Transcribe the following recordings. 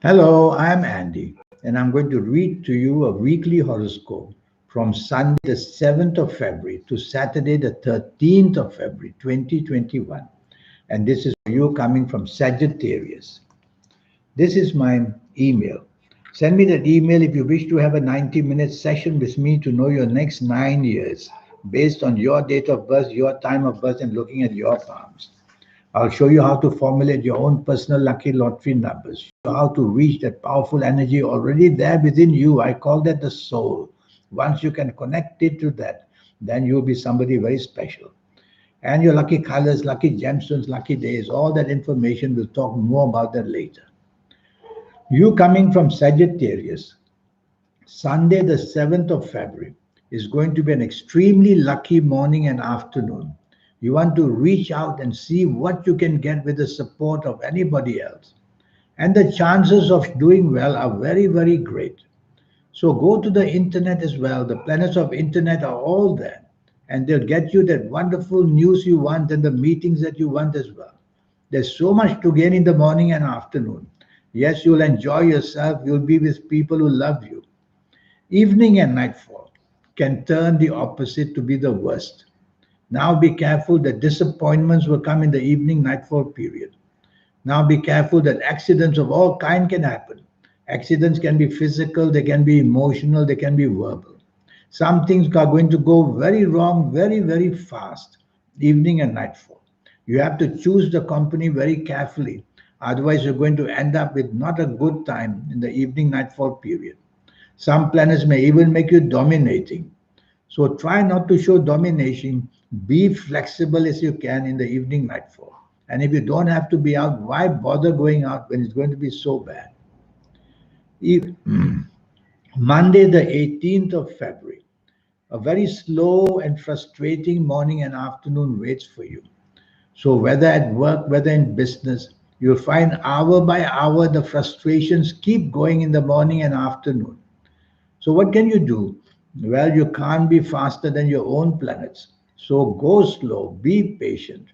Hello, I'm Andy, and I'm going to read to you a weekly horoscope from Sunday, the 7th of February to Saturday, the 13th of February, 2021. And this is for you coming from Sagittarius. This is my email. Send me that email if you wish to have a 90-minute session with me to know your next 9 years based on your date of birth, your time of birth, and looking at your palms. I'll show you how to formulate your own personal lucky lottery numbers, show how to reach that powerful energy already there within you. I call that the soul. Once you can connect it to that, then you'll be somebody very special. And your lucky colors, lucky gemstones, lucky days, all that information, we'll talk more about that later. You coming from Sagittarius, Sunday, the 7th of February, is going to be an extremely lucky morning and afternoon. You want to reach out and see what you can get with the support of anybody else. And the chances of doing well are very, very great. So go to the internet as well. The planets of internet are all there. And they'll get you that wonderful news you want and the meetings that you want as well. There's so much to gain in the morning and afternoon. Yes, you'll enjoy yourself. You'll be with people who love you. Evening and nightfall can turn the opposite to be the worst. Now be careful that disappointments will come in the evening nightfall period. Now be careful that accidents of all kind can happen. Accidents can be physical, they can be emotional, they can be verbal. Some things are going to go very wrong very, very fast, evening and nightfall. You have to choose the company very carefully. Otherwise, you're going to end up with not a good time in the evening nightfall period. Some planets may even make you dominating. So try not to show domination. Be flexible as you can in the evening nightfall. And if you don't have to be out, why bother going out when it's going to be so bad? If, Monday, the 18th of February, a very slow and frustrating morning and afternoon waits for you. So whether at work, whether in business, you'll find hour by hour the frustrations keep going in the morning and afternoon. So what can you do? Well, you can't be faster than your own planets. So go slow, be patient.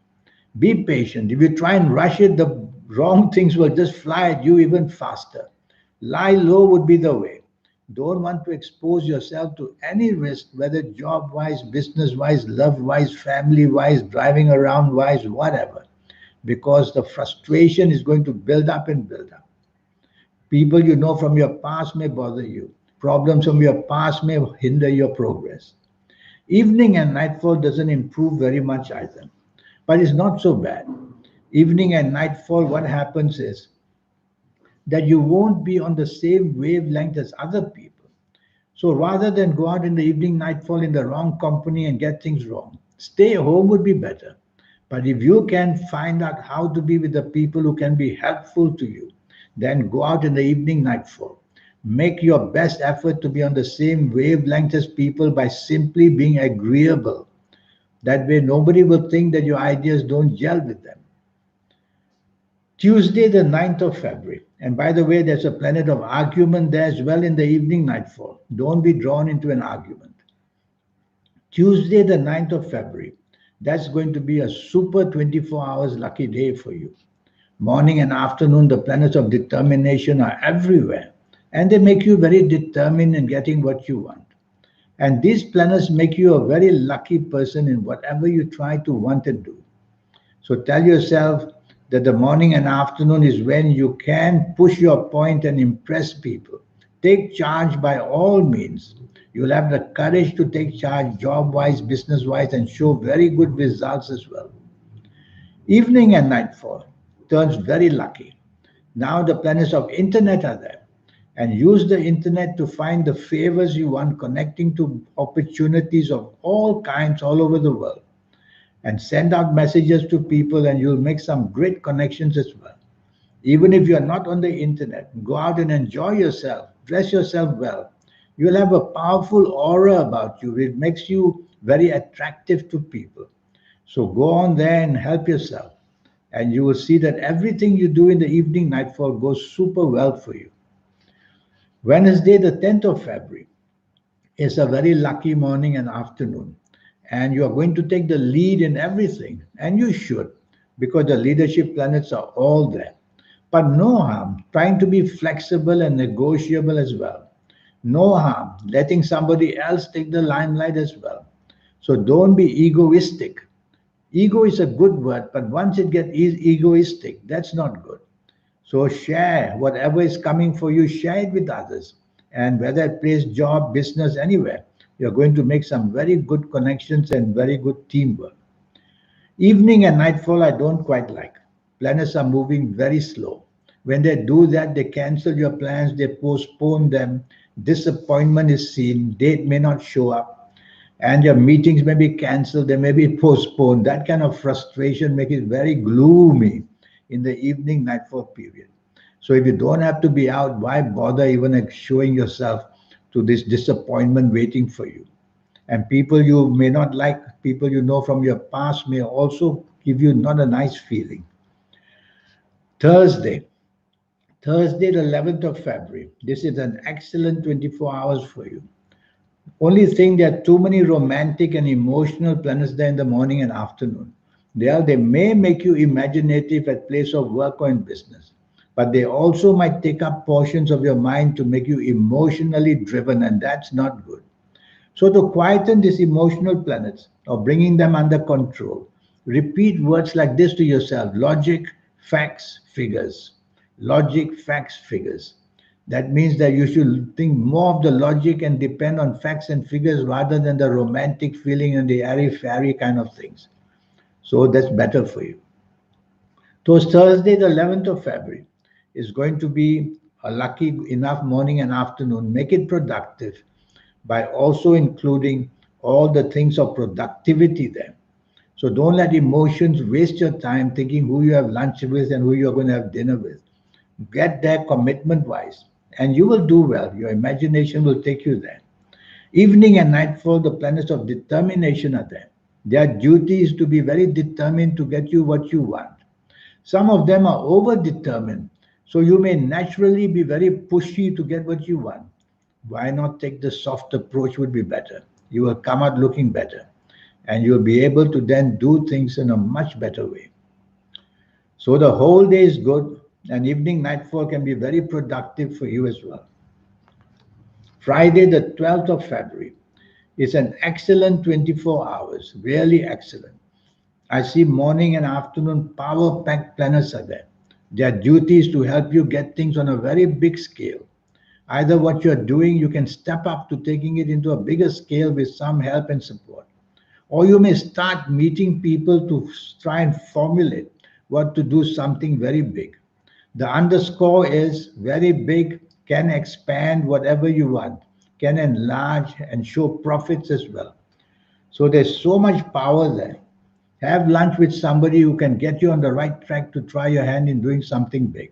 Be patient. If you try and rush it, the wrong things will just fly at you even faster. Lie low would be the way. Don't want to expose yourself to any risk, whether job wise, business wise, love wise, family wise, driving around wise, whatever, because the frustration is going to build up and build up. People you know from your past may bother you. Problems from your past may hinder your progress. Evening and nightfall doesn't improve very much either, but it's not so bad. Evening and nightfall, what happens is that you won't be on the same wavelength as other people. So rather than go out in the evening nightfall in the wrong company and get things wrong, stay home would be better. But if you can find out how to be with the people who can be helpful to you, then go out in the evening nightfall. Make your best effort to be on the same wavelength as people by simply being agreeable. That way, nobody will think that your ideas don't gel with them. Tuesday, the 9th of February. And by the way, there's a planet of argument there as well in the evening nightfall. Don't be drawn into an argument. Tuesday, the 9th of February. That's going to be a super 24 hours lucky day for you. Morning and afternoon, the planets of determination are everywhere. And they make you very determined in getting what you want. And these planets make you a very lucky person in whatever you try to want and do. So tell yourself that the morning and afternoon is when you can push your point and impress people. Take charge by all means. You'll have the courage to take charge job-wise, business-wise, and show very good results as well. Evening and nightfall turns very lucky. Now the planets of internet are there. And use the internet to find the favors you want, connecting to opportunities of all kinds all over the world. And send out messages to people and you'll make some great connections as well. Even if you're not on the internet, go out and enjoy yourself, dress yourself well. You'll have a powerful aura about you. It makes you very attractive to people. So go on there and help yourself. And you will see that everything you do in the evening nightfall goes super well for you. Wednesday, the 10th of February, is a very lucky morning and afternoon. And you are going to take the lead in everything. And you should, because the leadership planets are all there. But no harm trying to be flexible and negotiable as well. No harm letting somebody else take the limelight as well. So don't be egoistic. Ego is a good word, but once it gets egoistic, that's not good. So share whatever is coming for you, share it with others. And whether it plays job, business, anywhere, you're going to make some very good connections and very good teamwork. Evening and nightfall, I don't quite like. Planets are moving very slow. When they do that, they cancel your plans, they postpone them. Disappointment is seen, date may not show up, and your meetings may be cancelled, they may be postponed. That kind of frustration makes it very gloomy in the evening nightfall period. So if you don't have to be out, why bother even showing yourself to this disappointment waiting for you? And people you may not like, people you know from your past may also give you not a nice feeling. Thursday, Thursday, the 11th of February. This is an excellent 24 hours for you. Only thing, there are too many romantic and emotional planets there in the morning and afternoon. They may make you imaginative at place of work or in business, but they also might take up portions of your mind to make you emotionally driven, and that's not good. So to quieten these emotional planets or bringing them under control, repeat words like this to yourself: logic, facts, figures. Logic, facts, figures. That means that you should think more of the logic and depend on facts and figures rather than the romantic feeling and the airy-fairy kind of things. So that's better for you. So Thursday, the 11th of February, is going to be a lucky enough morning and afternoon. Make it productive by also including all the things of productivity there. So don't let emotions waste your time thinking who you have lunch with and who you're going to have dinner with. Get there commitment wise, and you will do well. Your imagination will take you there. Evening and nightfall, the planets of determination are there. Their duty is to be very determined to get you what you want. Some of them are over determined, so you may naturally be very pushy to get what you want. Why not take the soft approach? Would be better. You will come out looking better, and you'll be able to then do things in a much better way. So the whole day is good, and evening nightfall can be very productive for you as well. Friday, the 12th of February, is an excellent 24 hours, really excellent. I see morning and afternoon power packed planets are there. Their duty is to help you get things on a very big scale. Either what you're doing, you can step up to taking it into a bigger scale with some help and support. Or you may start meeting people to try and formulate what to do something very big. The underscore is very big, can expand whatever you want, can enlarge and show profits as well. So there's so much power there. Have lunch with somebody who can get you on the right track to try your hand in doing something big.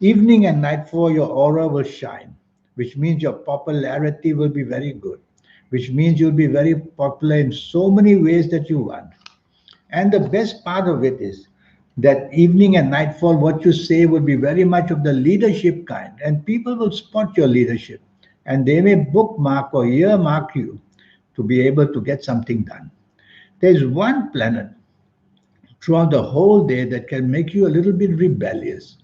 Evening and nightfall, your aura will shine, which means your popularity will be very good, which means you'll be very popular in so many ways that you want. And the best part of it is that evening and nightfall, what you say will be very much of the leadership kind, and people will spot your leadership, and they may bookmark or earmark you to be able to get something done. There's one planet throughout the whole day that can make you a little bit rebellious.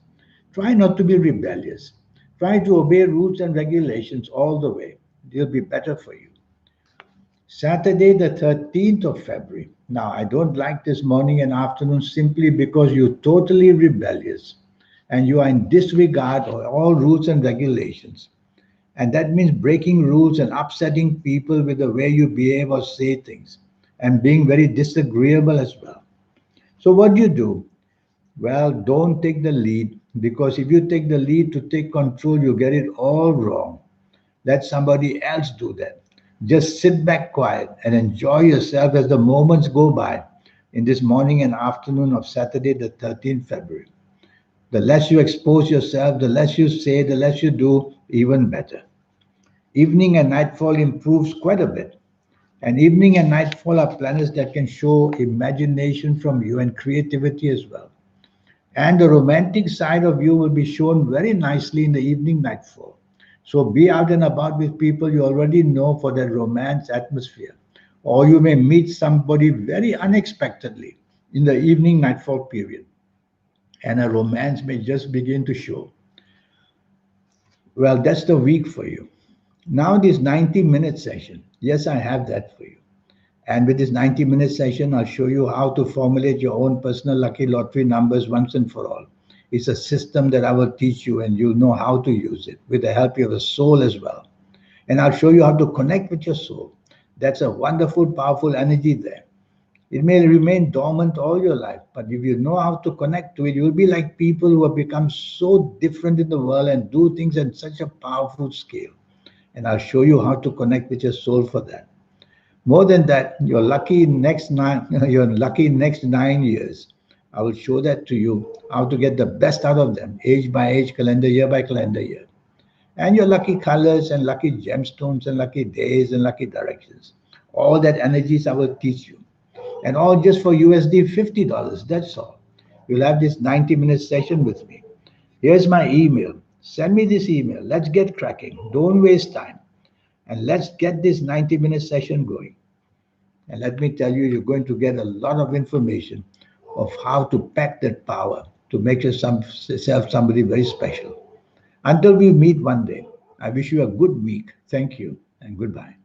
Try not to be rebellious. Try to obey rules and regulations all the way. They'll be better for you. Saturday, the 13th of February. Now, I don't like this morning and afternoon simply because you're totally rebellious and you are in disregard of all rules and regulations. And that means breaking rules and upsetting people with the way you behave or say things and being very disagreeable as well. So, what do you do? Well, don't take the lead, because if you take the lead to take control, you get it all wrong. Let somebody else do that. Just sit back quiet and enjoy yourself as the moments go by in this morning and afternoon of Saturday, the 13th February. The less you expose yourself, the less you say, the less you do, even better. Evening and nightfall improves quite a bit. And evening and nightfall are planets that can show imagination from you and creativity as well. And the romantic side of you will be shown very nicely in the evening nightfall. So be out and about with people you already know for that romance atmosphere. Or you may meet somebody very unexpectedly in the evening nightfall period. and a romance may just begin to show. Well, that's the week for you. Now, this 90-minute session, yes, I have that for you. And with this 90-minute session, I'll show you how to formulate your own personal lucky lottery numbers once and for all. It's a system that I will teach you, and you'll know how to use it with the help of your soul as well. And I'll show you how to connect with your soul. That's a wonderful, powerful energy there. It may remain dormant all your life, but if you know how to connect to it, you'll be like people who have become so different in the world and do things at such a powerful scale. And I'll show you how to connect with your soul for that. More than that, your lucky next 9 years. I will show that to you, how to get the best out of them, age by age, calendar year by calendar year. And your lucky colors and lucky gemstones and lucky days and lucky directions. All that energies I will teach you. And all just for USD $50. That's all. You'll have this 90-minute session with me. Here's my email. Send me this email. Let's get cracking. Don't waste time. And let's get this 90-minute session going. And let me tell you, you're going to get a lot of information of how to pack that power to make yourself somebody very special. Until we meet one day, I wish you a good week. Thank you and goodbye.